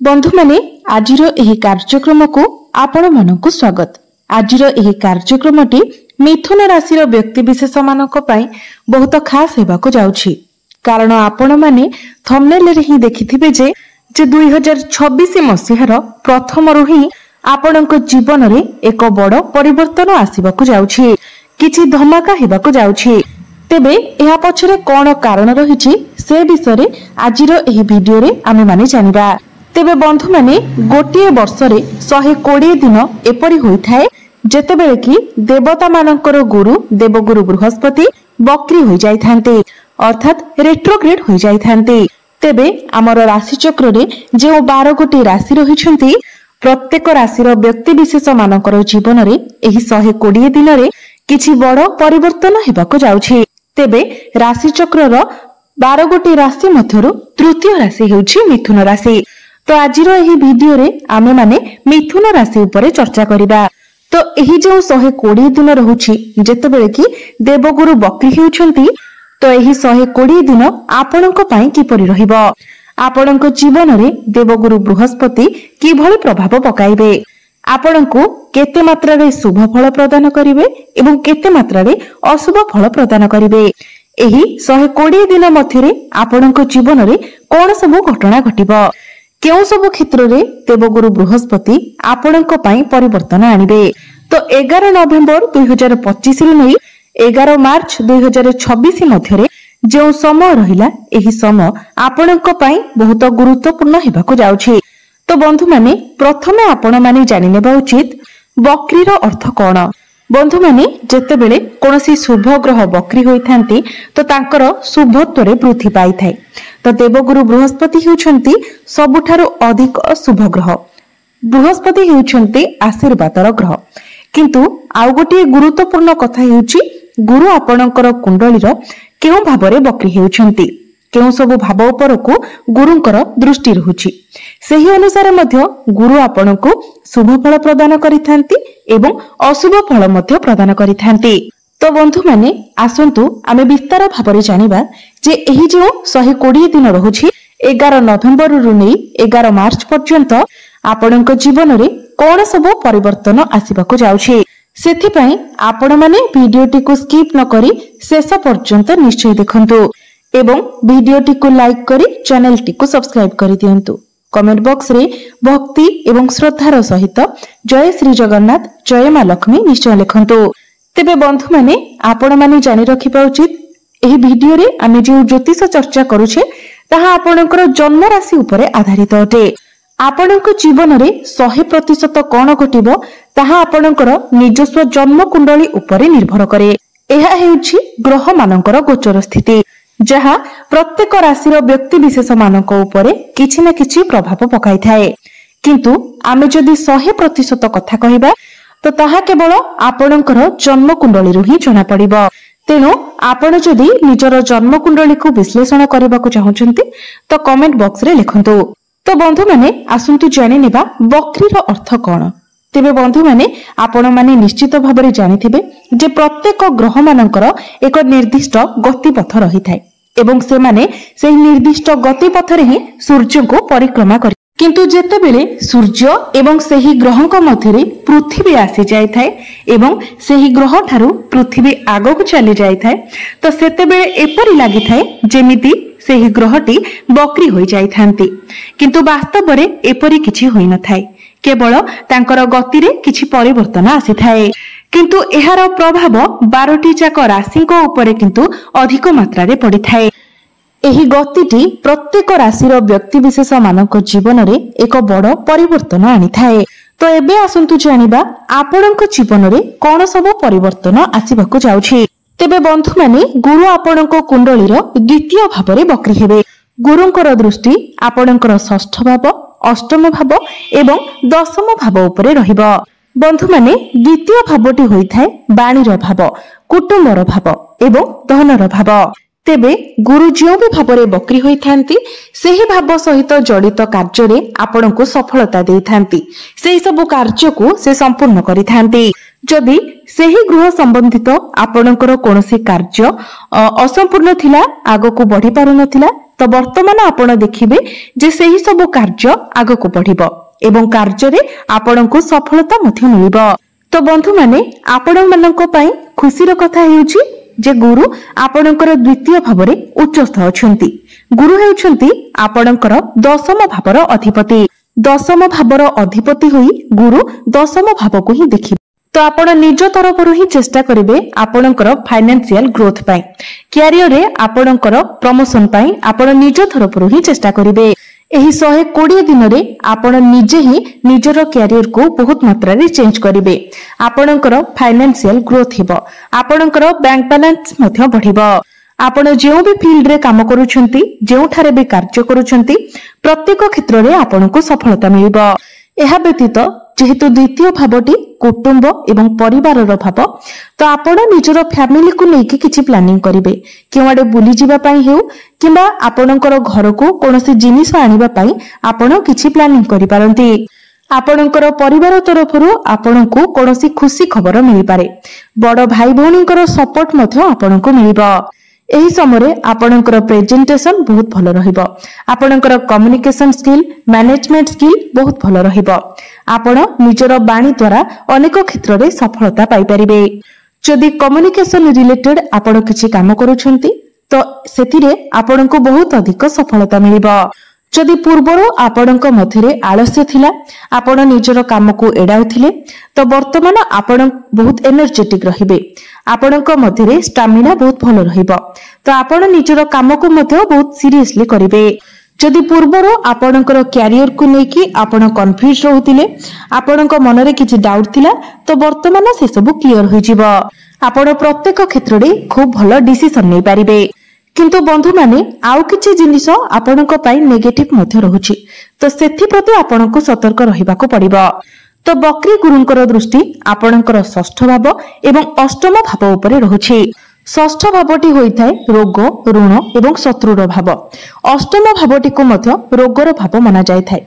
बंधु माने आजिर एही कार्यक्रम को आपण मनकु स्वागत। आजिर एही कार्यक्रमटी मिथुन राशि व्यक्ति विशेष मानक पई बहुत खास हेबाको जाउछि, कारण आपण माने थंबनेल रे ही देखिथिबे जे 2026 मसिहार प्रथम रु ही आपणक जीवन रे एक बड़ परिवर्तन आसीबाको जाउछि, किछि धमाका हेबाको जाउछि। तेबे एहा पछरे कोन कारण रहिछि से विषय रे आजिर एही वीडियो रे आमे माने जानिबा। तेबे बंधु माने गोटिए वर्ष रे 120 दिन एपरि होइथाय जेतेबेले कि देवता मानकर गुरु देवगुरु बृहस्पति बक्री होई जाइथान्ते, अर्थात रेट्रोग्रेड होई जाइथान्ते। तेबे हमर राशि चक्र रे जे 12 गोटी राशि रहिछन्ती, प्रत्येक राशिर व्यक्ति विशेष मानकर जीवन रे एही 120 दिन रे किछि बड़ परिवर्तन हेबाको जाउछि। तेबे राशि चक्रर 12 गोटी राशि मध्यरु तृतीय राशि हेउछि मिथुन राशि। तो आजिर एही वीडियो रे आमे माने मिथुन राशि उपरे चर्चा करिबा। तो एही जो 120 दिन रहुछि जेतेबेले कि देवगुरु बक्री हेउछन्ती, तो एही 120 दिन आपणक पई किपरि रहिबो, आपणक जीवन रे देवगुरु बृहस्पति किभଳି प्रभाव पकाइबे, आपणको केते मात्रा रे शुभ फल प्रदान करिवे एवं केते मात्रा रे अशुभ फल प्रदान करिवे। एही 120 दिन मध्यरे आपणक जीवन रे कोन सब घटना घटिबो, केउ सब क्षेत्र रे देवगुरु बृहस्पति आपणक पई परिवर्तन आनिबे। तो 11 नवेम्बर 2025 रु नै 11 मार्च 2026 मध्यरे जो समय रहिला, एही समय आपणक पई बहुत गुरुत्वपूर्ण हेबाको जाउछि। तो बंधु माने प्रथमे आपण माने जानि नेबा उचित बक्रीर अर्थ कोन। बंधु माने जेतेबेले कोनोसी शुभ ग्रह बक्री होइथांती, तो तांकर शुभत्व रे वृद्धि पाई थाए। तो देवगुरु बृहस्पति हेउछन्ती सबुठारु अधिक शुभ ग्रह। बृहस्पति हेउछन्ती आशीर्वादर ग्रह, किंतु आउ गोटे गुरुत्वपूर्ण कथा हेउछि गुरु आपणकर कुंडलीर केउ भाबरे बक्री हेउछन्ती, केउ सब भाव उपरकु गुरुंकर दृष्टि रहुछि, सेही अनुसार मध्य गुरु आपणको शुभ फल प्रदान करिथांती एवं अशुभ फल मध्य प्रदान करिथांती। तो बंधु माने आसंतु आमे विस्तार भाबरे जानिबा जे एही जो 120 दिन रहुछि 11 नवेम्बर रु नै 11 मार्च पर्यंत आपणक जीवन रे कोन सब परिवर्तन आसीबाको जाउछि। सेथि पई आपण माने वीडियोटी को स्किप न करी शेष पर्यंत निश्चय देखंतु एवं वीडियोटी को लाइक करी चैनल टी को सब्सक्राइब करि दियंतु। कमेंट बॉक्स रे भक्ति एवं श्रद्धार सहित जय श्री जगन्नाथ जय मां लक्ष्मी निश्चय लिखंतु। तेबे बंधु माने आपण माने जानि रखिबा उचित एही वीडियो रे आमे जे ज्योतिष चर्चा करूछे ताहा आपणकर जन्म राशि उपरे आधारित अटे। आपणक जीवन रे 100% कोन घटिबो ताहा आपणकर निजस्व जन्म कुंडली उपरे निर्भर करे। एहा हेउछि ग्रह मानकर गोचर स्थिति, जहा प्रत्येक राशिर व्यक्ति विशेष मानक उपरे किछि न किछि प्रभाव पकाई थाए। किंतु आमे जदि 100% कथा कहिबा तो ताहा केवल आपणकर जन्म कुंडली रु ही जणा पड़िबो। तेणु आपण जदि निजर जन्म कुंडली को विश्लेषण करबाको चाहुचंती तो कमेंट बॉक्स रे लिखंतु। तो बंधु माने आसंतु जानि नेबा बक्रीर अर्थ कोन। तेबे बंधु माने आपण माने निश्चित भाबरे जानिथिबे जे प्रत्येक ग्रह मानकर एक निर्दिष्ट गतिपथ रहिथाय एवं से माने सेही निर्दिष्ट गतिपथ रे ही सूर्य को परिक्रमा करि। किंतु जेतेबेले सूर्य एवं सेही ग्रहक मध्यरे पृथ्वी आसी जाय थाए एवं सेही ग्रह ठारू पृथ्वी आगो चली जाय थाए, तो सेतेबेले एपरि लागि थाए जेमिति सेही ग्रहटी बक्री होई जाय थांती, किंतु वास्तव रे एपरि किछि होई न थाए, केवल तांकर गति रे किछि परिवर्तन आसी थाए। किंतु एहार प्रभाव 12टी जाक राशिक उपरे किंतु अधिक मात्रा रे पड़ी थाए। एही गतिटी प्रत्येक राशिर व्यक्ति विशेष मानक जीवन रे एक बड़ परिवर्तन आनी थाए। तो एबे आसंतु जानिबा आपणक जीवन रे कोन सब परिवर्तन आसीबाको जाउछि। तेबे बंधु माने गुरु आपणक कुंडलीर द्वितीय भाबरे बक्री हेबे। गुरुंकर दृष्टि आपणकर षष्ठ भाव, अष्टम भाव एवं दशम भाव उपरे रहिबो। बंधु माने द्वितीय भावटी होइथाय बाणीर भाव, कुटुंबर भाव एवं धनर भाव। तेबे गुरु जो भी भावरे बक्री होइथांती सेही भाव सहित जड़ित कार्य रे आपणको सफलता देइथांती, सेही सब कार्य को से संपूर्ण करिथांती। जदि सेही गृह संबंधित आपणकर कोनोसी कार्य असंपूर्ण थिला आगको बढ़ी पारु नथिला तो वर्तमान आपण देखिबे जे सेही सब कार्य आगको बढ़िबो एवं कार्य रे आपणको सफलता मध्य मिलिबो। तो बंधु माने आपण माननको पई खुशीर कथा हेउची जे गुरु आपणकर द्वितीय भावरे उच्चस्थ अछंती। गुरु हेउछंती आपणकर दशम भावर अधिपति। दशम भावर अधिपति होई गुरु दशम भाव को ही देखिबे। तो आपण निज तरफरु ही चेष्टा करिवे आपणकर फाइनेंशियल ग्रोथ पाई, कैरियर रे आपणकर प्रमोशन पाई आपण निज तरफरु ही चेष्टा करिवे। एही 120 दिन रे आपण निजे ही निजर कैरियर को बहुत मात्रा रे चेंज करिवे। आपणकर फाइनेंशियल ग्रोथ हेबो, आपणकर बैंक बैलेंस मध्य बढ़िबो। आपण जेउ भी फील्ड रे काम करूछंती, जेउ ठारे भी कार्य करूछंती, प्रत्येक क्षेत्र रे आपनको सफलता मिलिबो। एहा व्यतीत जेहेतु द्वितीय भावटी कुटुंब एवं परिवार भाव, तो आपण निजर फैमिली को लेकिन किछि प्लानिंग करिवे। केवाडे बुली जिबा पई हेउ किबा आपणकर घर को कोनोसी जिनिस आनिबा पई आपण किछि प्लानिंग करि पारंती। आपणकर परिवार तरफरु आपणको कोनोसी खुशी खबर मिलि पारे। बड़ भाई भौणीकर सपोर्ट मध्य आपणको मिलिबो। एही समय आपणकर प्रेजेंटेशन बहुत भलो रहिबो। आपणकर कम्युनिकेशन स्किल, मैनेजमेंट स्किल बहुत भलो रहिबो। आपण निजर बाणी द्वारा अनेक क्षेत्र रे सफलता पाई परिबे। जदि कम्युनिकेशन रिलेटेड आपण किछि काम करूछंती तो सेतिरे आपणको बहुत अधिक सफलता मिलिबो। जदि पूर्वरो आपणक मध्यरे आलस्य थिला, आपण निजर काम को एडाउथिले, तो वर्तमान आपण बहुत एनर्जेटिक रहिबे। आपणक मध्यरे स्टामिना बहुत भलो रहिबो, तो आपण निजर काम को मध्य बहुत सीरियसली करिवे। जदि पूर्वरो आपणकर कैरियर को लेकी आपण कंफ्यूज रहउतिले, आपणक मनरे किछि डाउट थिला, तो वर्तमान से सब क्लियर होई जिवो। आपण प्रत्येक क्षेत्र रे खूब भलो डिसिजन नै पारिबे। किंतु बंधु माने आउ किछि जिनिस आपणक पई नेगेटिव मध्य रहुछि, तो सेथि प्रति आपणको सतर्क रहिबाको पड़िबो। तो बक्री गुरुंकर दृष्टि आपणकर षष्ठ भाव एवं अष्टम भाव उपरे रहुछि। षष्ठ भावटी होइथाय रोग, ऋण एवं शत्रुर भाव। अष्टम भावटी को मध्य रोगर भाव माना जायथाय।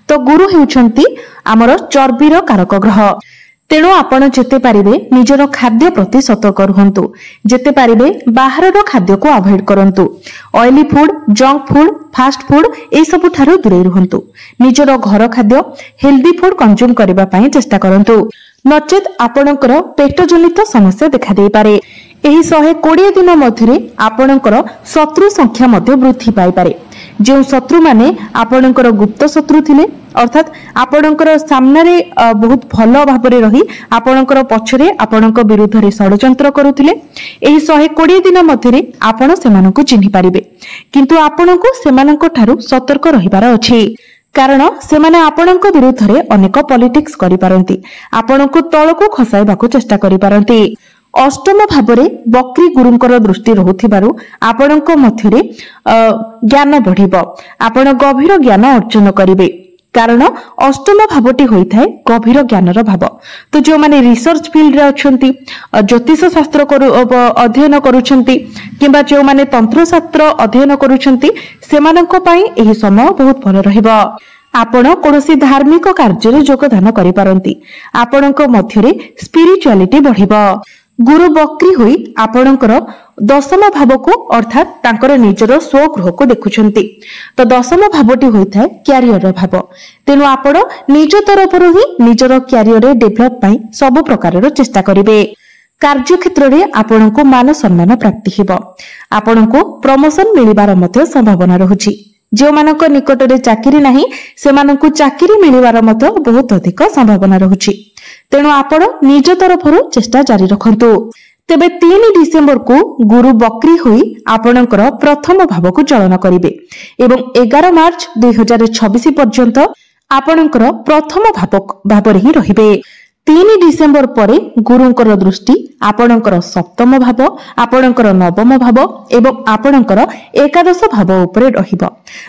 तो गुरु हेउछंती हमर चर्बीर कारक ग्रह। तेणु आपण जेते पारिबे निजर खाद्य प्रति सतर्क रुहंतु। जेते पारिबे बाहरर खाद्य को अवॉइड करंतु। Oily food, junk food, fast food ए सब ठारो दूरे रुहंतु। निजर घर खाद्य हेल्दी फूड कंज्यूम करबा पई चेष्टा करंतु, नचेत आपणकर पेट जनित समस्या देखा देई पारे। एही 120 दिन मध्यरे आपणकर शत्रु संख्या मध्य वृद्धि पाई पारे। जो शत्रु माने आपणकर गुप्त शत्रु थिले, अर्थात आपणकर सामने रे बहुत भलो भाबरे रही आपणकर पछरे आपणक विरुद्ध रे षडयंत्र करूथिले, एही 120 दिन मध्यरे आपण सेमानकु चिन्हि पारिबे। किंतु आपणकु सेमानक ठारू सतर्क रहिबार अछि, कारण सेमाने आपणक विरुद्ध रे अनेक पॉलिटिक्स करि पारंती, आपणकु तळकु खसाइबाकू चेष्टा करि पारंती। अष्टम भावरे बक्री गुरुंकर दृष्टि रहुथिबारु आपणक मध्यरे ज्ञान बढ़िबो। आपण गभीर ज्ञान अर्जन करिवे, कारण अष्टम भावटी होइथाय गभीर ज्ञानर भाव। तो जो माने रिसर्च फील्ड रे अछंती, ज्योतिष शास्त्र अध्ययन करूछंती किबा जो माने तंत्र शास्त्र अध्ययन करूछंती, सेमानक पई एही समय बहुत भलो रहिबो। आपण कोनोसी धार्मिक कार्य रे योगदान करि पारंती। आपणक मध्यरे स्पिरिचुअलिटी बढ़िबो। गुरु बक्री होई आपणकर दशम भाव को अर्थात तांकर निजर स्वगृह को देखुछंती। तो दशम भावटी होइथाय कैरियर भाव। तेनु आपण निज तरफरु ही निजर कैरियर रे डेभलप पई सब प्रकारर चेष्टा करिवे। कार्य क्षेत्र रे आपणको मान सम्मान प्राप्ति हेबो। आपणको प्रमोशन मिलिबार मध्ये संभावना रहुछि। जो मानक निकट रे चाकरी नाही, सेमानकु चाकरी मिलिबार मध्ये बहुत अधिक संभावना रहुछि। तेणु आपण निज तरफरु चेष्टा जारी रखंतु। तेबे 3 डिसेंबर को गुरु बक्री होई आपणकर प्रथम भाव को चलन करिवे एवं 11 मार्च 2026 पर्यंत आपणकर प्रथम भाव रे ही रहिबे। 3 डिसेंबर परे गुरुंकर दृष्टि आपणकर सप्तम भाव, आपणकर नवम भाव एवं आपणकर एकादश भाव उपरे रहिबो।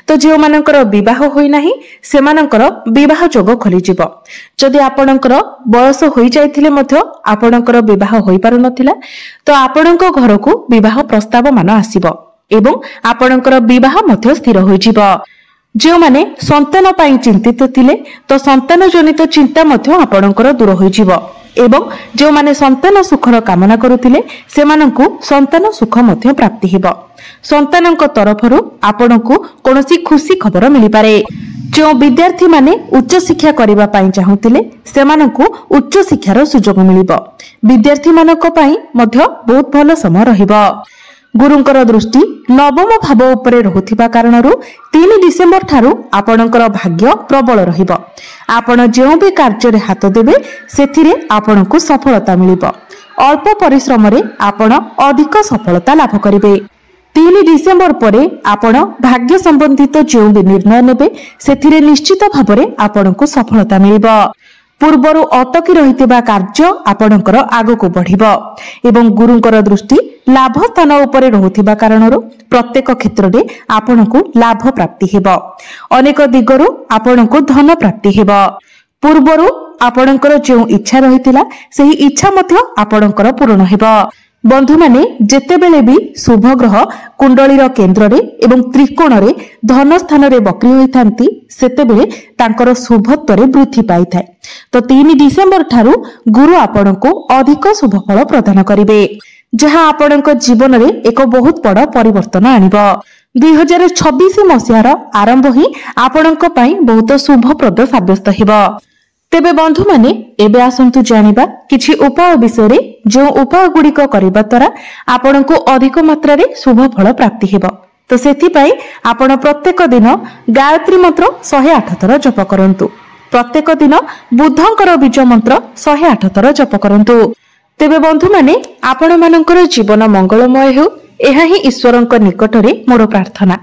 तो जो मानकर विवाह होई नाही सेमानकर विवाह जोग खोली जिवो। जदि आपणकर बयस होई जायथिले मध्य आपणकर विवाह होई पारु नथिला, तो आपणक घर को विवाह प्रस्ताव मान आसीबो एवं आपणकर विवाह मध्य स्थिर होई जिवो। जो माने संतान पाई चिंतित थिले तो संतान जनित चिंता मध्य आपणकर दूर होइजिवो एवं जो माने संतान सुखर कामना करुथिले सेमानंकु संतान सुख मध्य प्राप्ति हेबो। संतानक तरफरु आपणकु कोनोसी खुशी खबर मिली पारे। जो विद्यार्थी माने उच्च शिक्षा करिबा पई चाहुतिले सेमानंकु उच्च शिक्षार सुजोग मिलिबो। विद्यार्थी मानक पई मध्य बहुत भलो समय रहिबो। गुरुंकर दृष्टि नवम भाव उपरे रहुथिबा कारणरु 3 डिसेंबर ठारू आपणकर भाग्य प्रबल रहिबो। आपण जेउ भी कार्य रे हाथ देबे सेथिरे आपणकु सफलता मिलिबो। अल्प परिश्रम रे आपण अधिक सफलता लाभ करिवे। 3 डिसेंबर परे आपण भाग्य संबंधित जो भी निर्णय नेबे सेथिरे निश्चित भाबरे आपणकु सफलता मिलिबो। पूर्वरु अटकी रहितिबा कार्य आपणकर आगको बढ़िबो एवं गुरुंकर दृष्टि लाभ स्थान उपरे रहुथिबा कारणरु प्रत्येक क्षेत्र रे आपणकु लाभ प्राप्ति हेबो। अनेक दिगरु आपणकु धन प्राप्ति हेबो। पूर्वरु आपणकर जो इच्छा रहितिला सेही इच्छा मध्य आपणकर पूर्ण हेबो। बंधु माने जेतेबेले भी शुभ ग्रह कुंडलीर केंद्र रे एवं त्रिकोण रे धन स्थान रे बक्री होइथांती सेतेबेले तांकर शुभत्व रे वृद्धि पाई थाए। तो 3 डिसेंबर ठारू गुरु आपणको अधिक शुभ फल प्रदान करिवे जहां आपणक जीवन रे एक बहुत बड़ परिवर्तन आनिबो। 2026 मसिहार आरंभ ही आपणक पई बहुत शुभप्रद साब्यस्त हेबो। तेबे बंधु माने एबे आसंतु जानिबा किछि उपाय विषय रे जो उपाय गुड़िक करिबा द्वारा आपणको अधिक मात्रा रे शुभ फल प्राप्ति हेबो। तो सेथि पई आपण प्रत्येक दिन गायत्री मंत्र 108 थर जप करंतु। प्रत्येक दिन बुद्धंकर बीज मंत्र 108 थर जप करंतु। तेबे बंधु माने आपण मानकर जीवन मंगलमय हेउ एहा ही ईश्वरंक निकटरे मोर प्रार्थना।